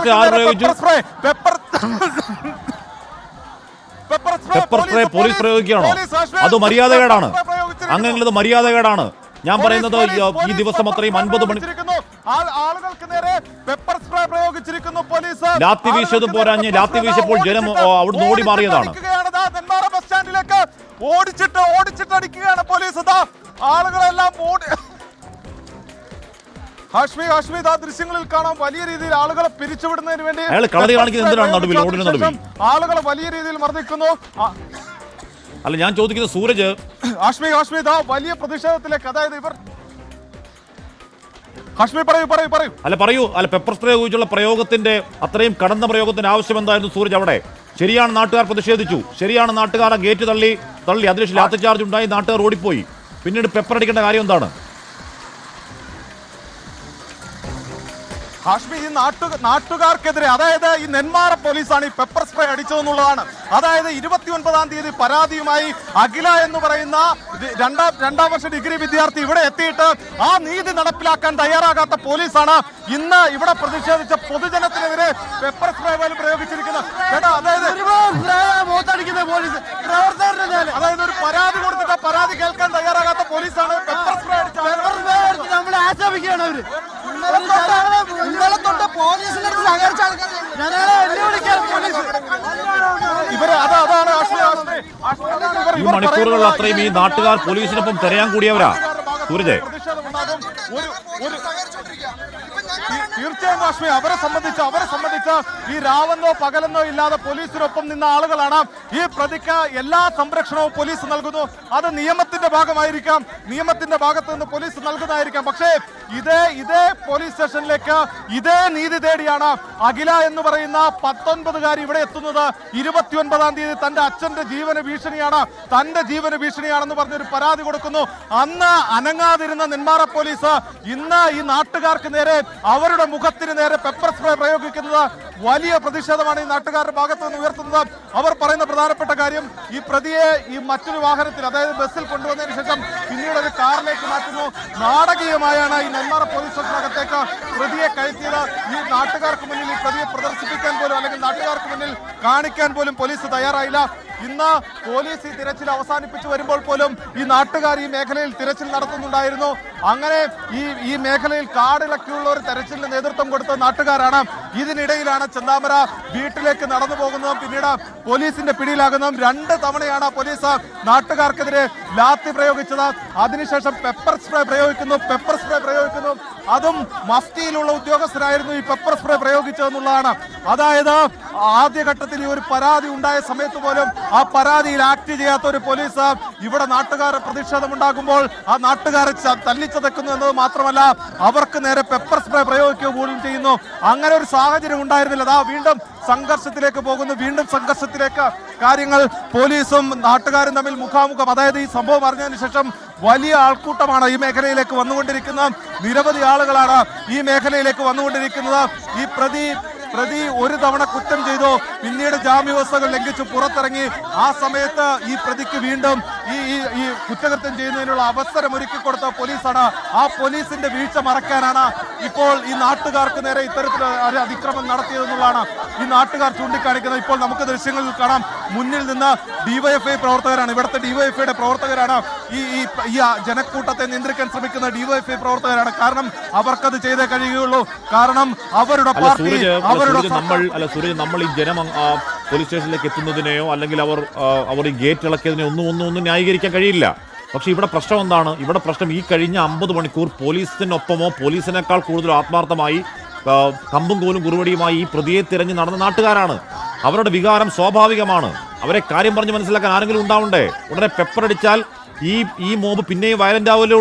Spray ആര് പ്രയോഗിച്ചു? Pepper spray police പ്രയോഗിക്കുകയാണോ? അത് മര്യാദകേടാണ്. അങ്ങനെ അത് മര്യാദകേടാണ്. ഞാൻ പറയുന്നത് ഈ ദിവസം അത്രയും 50 മണി ആളുകൾക്ക് നേരെ പെപ്പർ സ്പ്രേ പ്രയോഗിച്ചിരിക്കുന്നു പോലീസ്. ലാത്തി വീശത് പോരാഞ്ഞ് ലാത്തി വീശപ്പോൾ ജനം അവിടുന്ന് ഓടി മാറിയതാണ്. നെന്മാറ ബസ് സ്റ്റാൻഡിലേക്ക് ഓടിച്ചിട്ട് അടിക്കുകയാണ് പോലീസ്. ആളുകളെല്ലാം ഹാഷ്മി ആ ദൃശ്യങ്ങളിൽ കാണാം. വലിയ രീതിയിൽ ആളുകളെ പിരിച്ചുവിടുന്നതിന് വേണ്ടി ആളുകളെ വലിയ രീതിയിൽ മർദ്ദിക്കുന്നു. അല്ല, ഞാൻ ചോദിക്കുന്നത് സൂരജ്, ഹാഷ്മി വലിയ പ്രതിഷേധത്തിലേക്ക്, അതായത് ഇവർ ഹാഷ്മി പറയൂ. അല്ല പെപ്പർ സ്പ്രേ ഉപയോഗിച്ചുള്ള പ്രയോഗത്തിന്റെ അത്രയും കടന്ന പ്രയോഗത്തിന്റെ ആവശ്യം എന്തായിരുന്നു സൂരജ്? അവിടെ ശരിയാണ്, നാട്ടുകാർ പ്രതിഷേധിച്ചു. ശരിയാണ്, നാട്ടുകാർ ആ ഗേറ്റ് തള്ളി അതിനുശേഷം ലാത്തി ചാർജ് ഉണ്ടായി, നാട്ടുകാർ ഓടിപ്പോയി. പിന്നീട് പെപ്പർ അടിക്കേണ്ട കാര്യം എന്താണ്? ഹാഷ്മി, ഈ നാട്ടുകാർക്കെതിരെ, അതായത് ഈ നെന്മാറ പോലീസാണ് ഈ പെപ്പർ സ്പ്രേ അടിച്ചതെന്നുള്ളതാണ്. അതായത് 29-ാം തീയതി പരാതിയുമായി അഖില എന്ന് പറയുന്ന രണ്ടാം വർഷ ഡിഗ്രി വിദ്യാർത്ഥി ഇവിടെ എത്തിയിട്ട് ആ നീതി നടപ്പിലാക്കാൻ തയ്യാറാകാത്ത പോലീസാണ് ഇന്ന് ഇവിടെ പ്രതിഷേധിച്ച പൊതുജനത്തിനെതിരെ പെപ്പർ സ്പ്രേ പോലും പ്രയോഗിച്ചിരിക്കുന്നത്. അതായത് ഒരു പരാതി കൊടുത്തിട്ട് പരാതി കേൾക്കാൻ തയ്യാറാകാത്ത പോലീസാണ് പെപ്പർ സ്പ്രേ അടിച്ചത്. നമ്മളെ ആക്ഷേപിക്കുകയാണ് അവര്. ഈ മണിക്കൂറുകൾ അത്രയും ഈ നാട്ടുകാർ പോലീസിനൊപ്പം തിരയാൻ കൂടിയവരാ സൂരജ്. തീർച്ചയായും ഹാഷ്മി, അവരെ സംബന്ധിച്ച് ഈ രാവെന്നോ പകലെന്നോ ഇല്ലാതെ പോലീസിനൊപ്പം നിന്ന ആളുകളാണ്. ഈ പ്രതിക്ക് എല്ലാ സംരക്ഷണവും പോലീസ് നൽകുന്നു. അത് നിയമത്തിന്റെ ഭാഗമായിരിക്കാം, നിയമത്തിന്റെ ഭാഗത്ത് നിന്ന് പോലീസ് നൽകുന്നതായിരിക്കാം. പക്ഷേ ഇതേ പോലീസ് സ്റ്റേഷനിലേക്ക് ഇതേ നീതി തേടിയാണ് അഖില എന്ന് പറയുന്ന 19-കാരി ഇവിടെ എത്തുന്നത്. 29-ാം തീയതി തന്റെ അച്ഛന്റെ ജീവന ഭീഷണിയാണെന്ന് പറഞ്ഞൊരു പരാതി കൊടുക്കുന്നു. അന്ന് അനങ്ങാതിരുന്ന നെന്മാറ പോലീസ് ഇന്ന് ഈ നാട്ടുകാർക്ക് നേരെ, അവരുടെ മുഖത്തിന് നേരെ പെപ്പർ സ്പ്രേ പ്രയോഗിക്കുന്നത് വലിയ പ്രതിഷേധമാണ് ഈ നാട്ടുകാരുടെ ഭാഗത്ത് നിന്ന് ഉയർത്തുന്നത്. അവർ പറയുന്ന പ്രധാനപ്പെട്ട കാര്യം, ഈ പ്രതിയെ ഈ മറ്റൊരു വാഹനത്തിൽ, അതായത് ബസ്സിൽ കൊണ്ടുവന്നതിന് ശേഷം പിന്നീട് ഒരു കാറിലേക്ക് മാറ്റുന്നു. നാടകീയമായാണ് ഈ നെന്മാറ പോലീസ് സ്റ്റേഷനകത്തേക്ക് പ്രതിയെ കയറ്റിയത്. ഈ നാട്ടുകാർക്ക് മുന്നിൽ ഈ പ്രതിയെ പ്രദർശിപ്പിക്കാൻ പോലും, അല്ലെങ്കിൽ നാട്ടുകാർക്ക് മുന്നിൽ കാണിക്കാൻ പോലും പോലീസ് തയ്യാറായില്ല. ഇന്ന് പോലീസ് ഈ തിരച്ചിൽ അവസാനിപ്പിച്ചു വരുമ്പോൾ പോലും ഈ നാട്ടുകാർ ഈ മേഖലയിൽ തിരച്ചിൽ നടത്തുന്നുണ്ടായിരുന്നു. അങ്ങനെ ഈ മേഖലയിൽ കാടിളക്കിയുള്ള ഒരു തെരച്ചിലിന് നേതൃത്വം കൊടുത്ത നാട്ടുകാരാണ്. ഇതിനിടയിലാണ് ചെന്താമര വീട്ടിലേക്ക് നടന്നു പോകുന്നതും പിന്നീട് പോലീസിന്റെ പിടിയിലാകുന്നതും. 2 തവണയാണ് പോലീസ് നാട്ടുകാർക്കെതിരെ ലാത്തി പ്രയോഗിച്ചത്. അതിനുശേഷം പെപ്പർ സ്പ്രേ പ്രയോഗിക്കുന്നു. അതും മഫ്തിയിലുള്ള ഉദ്യോഗസ്ഥരായിരുന്നു ഈ പെപ്പർ സ്പ്രേ പ്രയോഗിച്ചതെന്നുള്ളതാണ്. അതായത് ആദ്യഘട്ടത്തിൽ ഈ ഒരു പരാതി ഉണ്ടായ സമയത്ത് പോലും ആ പരാതിയിൽ ആക്ട് ചെയ്യാത്ത ഒരു പോലീസ് ഇവിടെ നാട്ടുകാരുടെ പ്രതിഷേധമുണ്ടാകുമ്പോൾ ആ നാട്ടുകാരെ തല്ലിച്ചതക്കുന്നു എന്നത് മാത്രമല്ല, അവർക്ക് നേരെ പെപ്പർ സ്പ്രേ പ്രയോഗിക്കുക പോലും ചെയ്യുന്നു. അങ്ങനെ ഒരു സാഹചര്യം ഉണ്ടായിരുന്നില്ല. വീണ്ടും സംഘർഷത്തിലേക്ക് പോകുന്നു. കാര്യങ്ങൾ പോലീസും നാട്ടുകാരും തമ്മിൽ മുഖാമുഖം. അതായത് ഈ സംഭവം അറിഞ്ഞതിന് ശേഷം വലിയ ആൾക്കൂട്ടമാണ് ഈ മേഖലയിലേക്ക് വന്നുകൊണ്ടിരിക്കുന്നത്. നിരവധി ആളുകളാണ് ഈ മേഖലയിലേക്ക് വന്നുകൊണ്ടിരിക്കുന്നത്. ഈ പ്രതി ഒരു തവണ കുറ്റം ചെയ്തു, പിന്നീട് ജാമ്യവ്യവസ്ഥകൾ ലംഘിച്ചു പുറത്തിറങ്ങി. ആ സമയത്ത് ഈ പ്രതിക്ക് വീണ്ടും ഈ കുറ്റകൃത്യം ചെയ്യുന്നതിനുള്ള അവസരം ഒരുക്കി കൊടുത്ത പോലീസാണ്. ആ പോലീസിന്റെ വീഴ്ച മറക്കാനാണ് ഇപ്പോൾ ഈ നാട്ടുകാർക്ക് നേരെ ഇത്തരത്തിലൊരു അതിക്രമം നടത്തിയതെന്നുള്ളതാണ് ഈ നാട്ടുകാർ ചൂണ്ടിക്കാണിക്കുന്നത്. ഇപ്പോൾ നമുക്ക് ദൃശ്യങ്ങളിൽ കാണാം, മുന്നിൽ നിന്ന് ഡിവൈഎഫ്ഐ പ്രവർത്തകരാണ്, ഇവിടുത്തെ ഡിവൈഎഫ്ഐയുടെ പ്രവർത്തകരാണ് ഈ ജനക്കൂട്ടത്തെ നിയന്ത്രിക്കാൻ ശ്രമിക്കുന്ന ഡിവൈഎഫ്ഐ പ്രവർത്തകരാണ്. കാരണം അവർക്കത് ചെയ്തേ കഴിയുകയുള്ളൂ. കാരണം അവരുടെ പാർട്ടി, നമ്മൾ ഈ ജനം പോലീസ് സ്റ്റേഷനിലേക്ക് എത്തുന്നതിനെയോ അല്ലെങ്കിൽ അവർ ഈ ഗേറ്റ് ഇളക്കിയതിനെയോ ഒന്നും ന്യായീകരിക്കാൻ കഴിയില്ല. പക്ഷേ ഇവിടെ പ്രശ്നം എന്താണ്? ഇവിടെ പ്രശ്നം ഈ കഴിഞ്ഞ 50 മണിക്കൂർ പോലീസിനൊപ്പമോ പോലീസിനേക്കാൾ കൂടുതൽ ആത്മാർത്ഥമായി കമ്പും കോലും കുറുവടിയുമായി ഈ പ്രതിയെ തിരഞ്ഞ് നടന്ന നാട്ടുകാരാണ്. അവരുടെ വികാരം സ്വാഭാവികമാണ്. അവരെ കാര്യം പറഞ്ഞ് മനസ്സിലാക്കാൻ ആരെങ്കിലും ഉണ്ടാവണ്ടേ? ഉടനെ പെപ്പർ അടിച്ചാൽ ഈ മോബ് പിന്നെയും വയലന്റ് ആവല്ലോ.